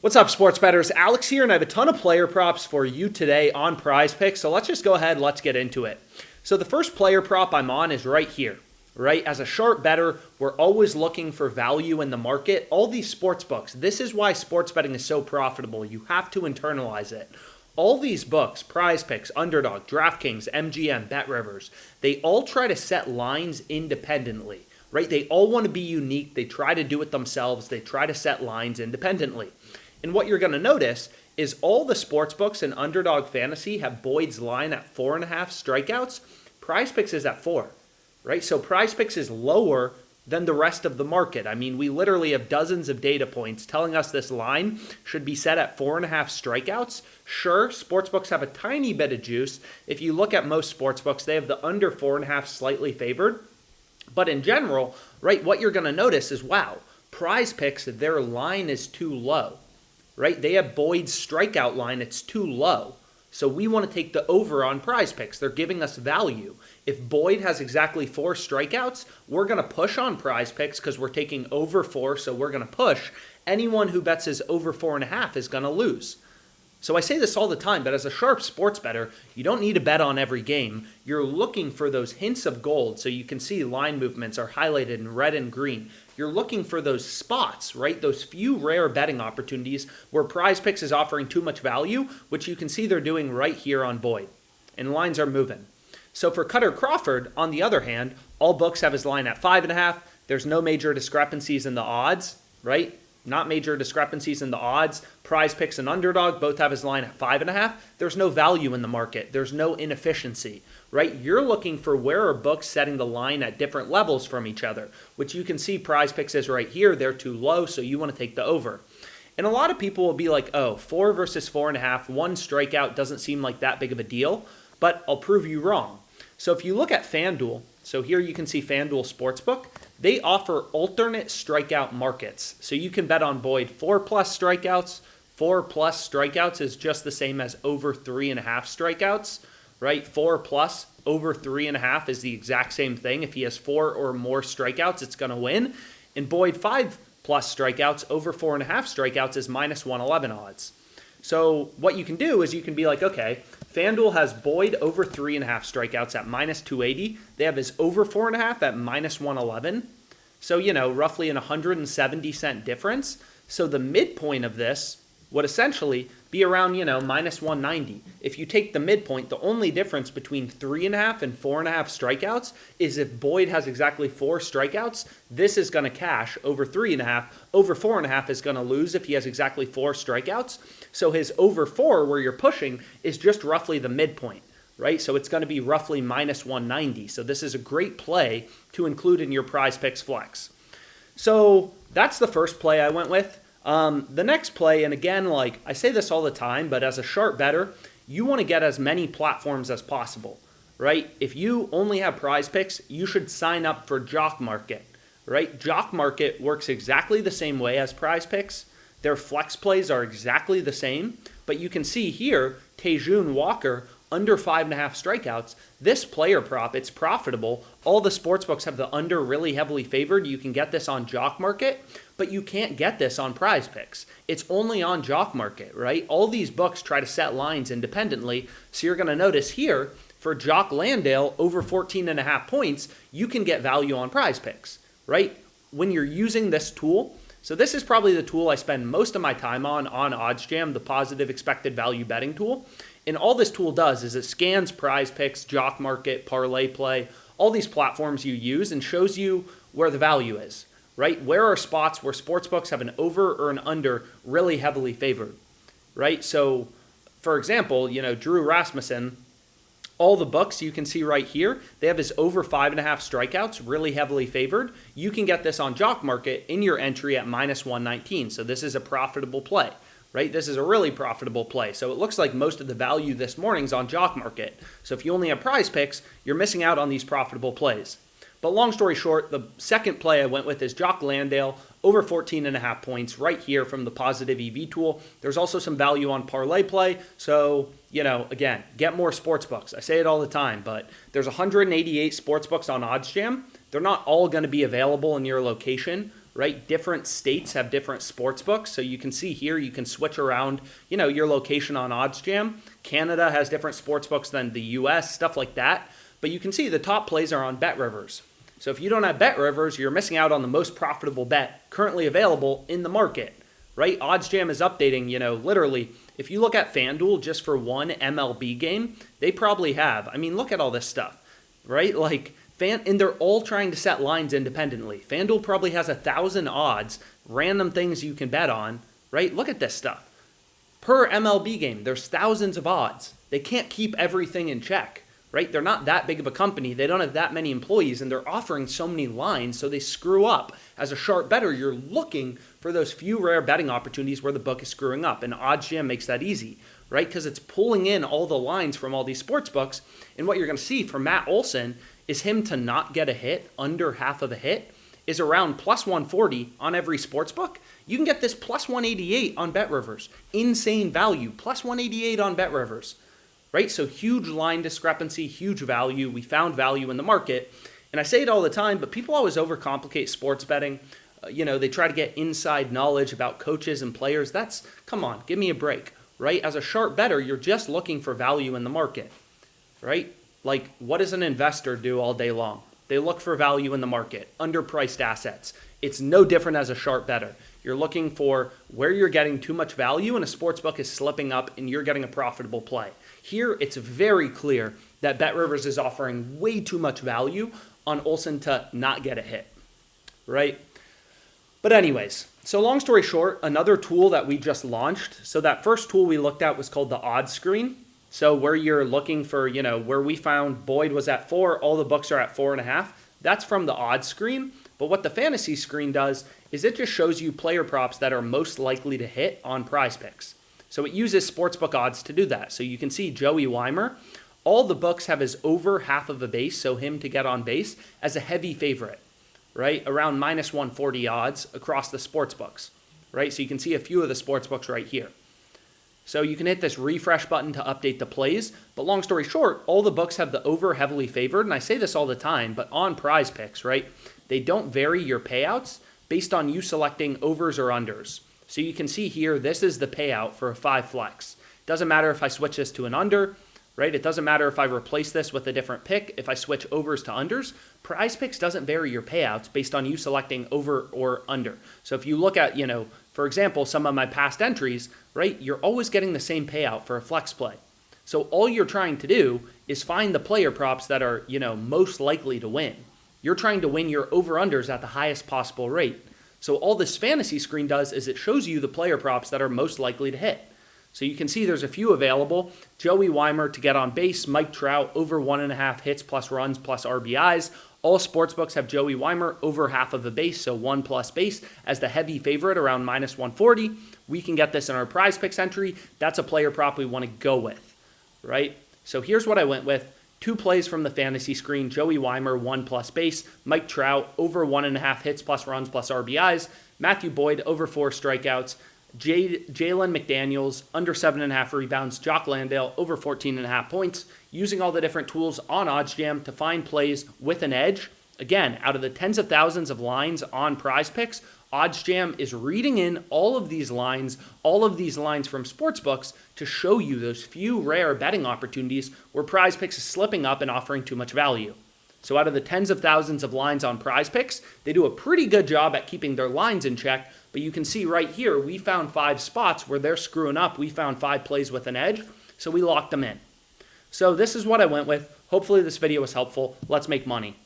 What's up, sports bettors? Alex here, and I have a ton of player props for you today on PrizePicks. So let's just go ahead, let's get into it. So the first player prop I'm on is right here, right? As a sharp bettor, we're always looking for value in the market. All these sports books, this is why sports betting is so profitable. You have to internalize it. All these books, PrizePicks, Underdog, DraftKings, MGM, BetRivers, they all try to set lines independently, right? They all want to be unique. They try to do it themselves. They try to set lines independently. And what you're going to notice is all the sports books in Underdog Fantasy have Boyd's line at 4.5 strikeouts. PrizePicks is at 4, right? So PrizePicks is lower than the rest of the market. I mean, we literally have dozens of data points telling us this line should be set at 4.5 strikeouts. Sure, sportsbooks have a tiny bit of juice. If you look at most sportsbooks, they have the under 4.5 slightly favored. But in general, right, what you're going to notice is, wow, PrizePicks, their line is too low, right? They have Boyd's strikeout line. It's too low. So we want to take the over on PrizePicks. They're giving us value. If Boyd has exactly 4 strikeouts, we're going to push on PrizePicks because we're taking over 4, so we're going to push. Anyone who bets is over 4.5 is going to lose. So I say this all the time, but as a sharp sports bettor, you don't need to bet on every game. You're looking for those hints of gold, so you can see line movements are highlighted in red and green. You're looking for those spots, right? Those few rare betting opportunities where PrizePicks is offering too much value, which you can see they're doing right here on Boyd. And lines are moving. So for Cutter Crawford, on the other hand, all books have his line at 5.5. There's no major discrepancies in the odds, right? Not major discrepancies in the odds. PrizePicks and Underdog both have his line at 5.5. There's no value in the market. There's no inefficiency, right? You're looking for where are books setting the line at different levels from each other, which you can see PrizePicks is right here. They're too low, so you want to take the over. And a lot of people will be like, oh, 4 versus 4.5, 1 strikeout doesn't seem like that big of a deal, but I'll prove you wrong. So if you look at FanDuel, so here you can see FanDuel Sportsbook, they offer alternate strikeout markets. So you can bet on Boyd 4+ strikeouts. 4+ strikeouts is just the same as over 3.5 strikeouts, right? 4+ over 3.5 is the exact same thing. If he has 4 or more strikeouts, it's going to win. And Boyd 5+ strikeouts over 4.5 strikeouts is -111 odds. So what you can do is you can be like, okay, FanDuel has Boyd over 3.5 strikeouts at -280. They have his over 4.5 at -111. So, roughly an 170-cent difference. So the midpoint of this would essentially be around, -190. If you take the midpoint, the only difference between 3.5 and 4.5 strikeouts is if Boyd has exactly 4 strikeouts, this is going to cash over 3.5. Over 4.5 is going to lose if he has exactly 4 strikeouts. So his over 4, where you're pushing, is just roughly the midpoint, right? So it's going to be roughly -190. So this is a great play to include in your PrizePicks flex. So that's the first play I went with. The next play, and again, like I say this all the time, but as a sharp bettor, you want to get as many platforms as possible, right? If you only have PrizePicks, you should sign up for Jock Market, right? Jock Market works exactly the same way as PrizePicks. Their flex plays are exactly the same, but you can see here, Tejun Walker, under 5.5 strikeouts. This player prop, it's profitable. All the sportsbooks have the under really heavily favored. You can get this on Jock Market, but you can't get this on PrizePicks. It's only on Jock Market, right? All these books try to set lines independently. So you're going to notice here, for Jock Landale, over 14.5 points, you can get value on PrizePicks, right? When you're using this tool, so this is probably the tool I spend most of my time on OddsJam, the positive expected value betting tool. And all this tool does is it scans PrizePicks, Jock Market, Parlay Play, all these platforms you use and shows you where the value is, right? Where are spots where sportsbooks have an over or an under really heavily favored, right? So, for example, Drew Rasmussen, all the books you can see right here, they have his over 5.5 strikeouts, really heavily favored. You can get this on Jock Market in your entry at -119. So this is a profitable play, right? This is a really profitable play. So it looks like most of the value this morning's on Jock Market. So if you only have PrizePicks, you're missing out on these profitable plays. But long story short, the second play I went with is Jock Landale, over 14.5 points right here from the positive EV tool. There's also some value on Parlay Play. So, again, get more sports books. I say it all the time, but there's 188 sports books on OddsJam. They're not all going to be available in your location, right? Different states have different sports books. So you can see here, you can switch around, your location on OddsJam. Canada has different sports books than the US, stuff like that. But you can see the top plays are on BetRivers. So if you don't have BetRivers, you're missing out on the most profitable bet currently available in the market, right? OddsJam is updating, literally, if you look at FanDuel just for one MLB game, they probably have, look at all this stuff, right? And they're all trying to set lines independently. FanDuel probably has 1,000 odds, random things you can bet on, right? Look at this stuff. Per MLB game, there's thousands of odds. They can't keep everything in check, right? They're not that big of a company. They don't have that many employees, and they're offering so many lines, so they screw up. As a sharp bettor, you're looking for those few rare betting opportunities where the book is screwing up, and OddsJam makes that easy, right? Because it's pulling in all the lines from all these sports books, and what you're going to see from Matt Olson is him to not get a hit, under half of a hit, is around plus 140 on every sports book. You can get this plus 188 on BetRivers. Insane value, plus 188 on BetRivers, right? So huge line discrepancy, huge value. We found value in the market. And I say it all the time, but people always overcomplicate sports betting. They try to get inside knowledge about coaches and players. Come on, give me a break, right? As a sharp bettor, you're just looking for value in the market, right? Like, what does an investor do all day long? They look for value in the market, underpriced assets. It's no different as a sharp bettor. You're looking for where you're getting too much value and a sportsbook is slipping up and you're getting a profitable play. Here, it's very clear that BetRivers is offering way too much value on Olson to not get a hit, right? But anyways, so long story short, another tool that we just launched. So that first tool we looked at was called the odds screen. So where you're looking for, where we found Boyd was at 4, all the books are at 4.5. That's from the odds screen. But what the fantasy screen does is it just shows you player props that are most likely to hit on PrizePicks. So it uses sportsbook odds to do that. So you can see Joey Weimer, all the books have his over half of a base, so him to get on base, as a heavy favorite, right? Around minus 140 odds across the sports books, right? So you can see a few of the sports books right here. So you can hit this refresh button to update the plays. But long story short, all the books have the over heavily favored. And I say this all the time, but on PrizePicks, right? They don't vary your payouts based on you selecting overs or unders. So you can see here, this is the payout for a 5 flex. Doesn't matter if I switch this to an under, right? It doesn't matter if I replace this with a different pick. If I switch overs to unders, PrizePicks doesn't vary your payouts based on you selecting over or under. So if you look at, for example, some of my past entries, right, you're always getting the same payout for a flex play. So all you're trying to do is find the player props that are, most likely to win. You're trying to win your over-unders at the highest possible rate. So all this fantasy screen does is it shows you the player props that are most likely to hit. So you can see there's a few available. Joey Weimer to get on base, Mike Trout over 1.5 hits plus runs plus RBIs. All sportsbooks have Joey Weimer over half of a base, so 1 plus base as the heavy favorite around minus 140. We can get this in our PrizePicks entry. That's a player prop we want to go with, right? So here's what I went with. 2 plays from the fantasy screen. Joey Weimer, 1 plus base. Mike Trout over 1.5 hits plus runs plus RBIs. Matthew Boyd over 4 strikeouts. Jalen McDaniels, under 7.5 rebounds. Jock Landale, over 14.5 points. Using all the different tools on OddsJam to find plays with an edge. Again, out of the tens of thousands of lines on PrizePicks, OddsJam is reading in all of these lines from sportsbooks to show you those few rare betting opportunities where PrizePicks is slipping up and offering too much value. So out of the tens of thousands of lines on PrizePicks, they do a pretty good job at keeping their lines in check. But you can see right here, we found 5 spots where they're screwing up. We found 5 plays with an edge, so we locked them in. So this is what I went with. Hopefully this video was helpful. Let's make money.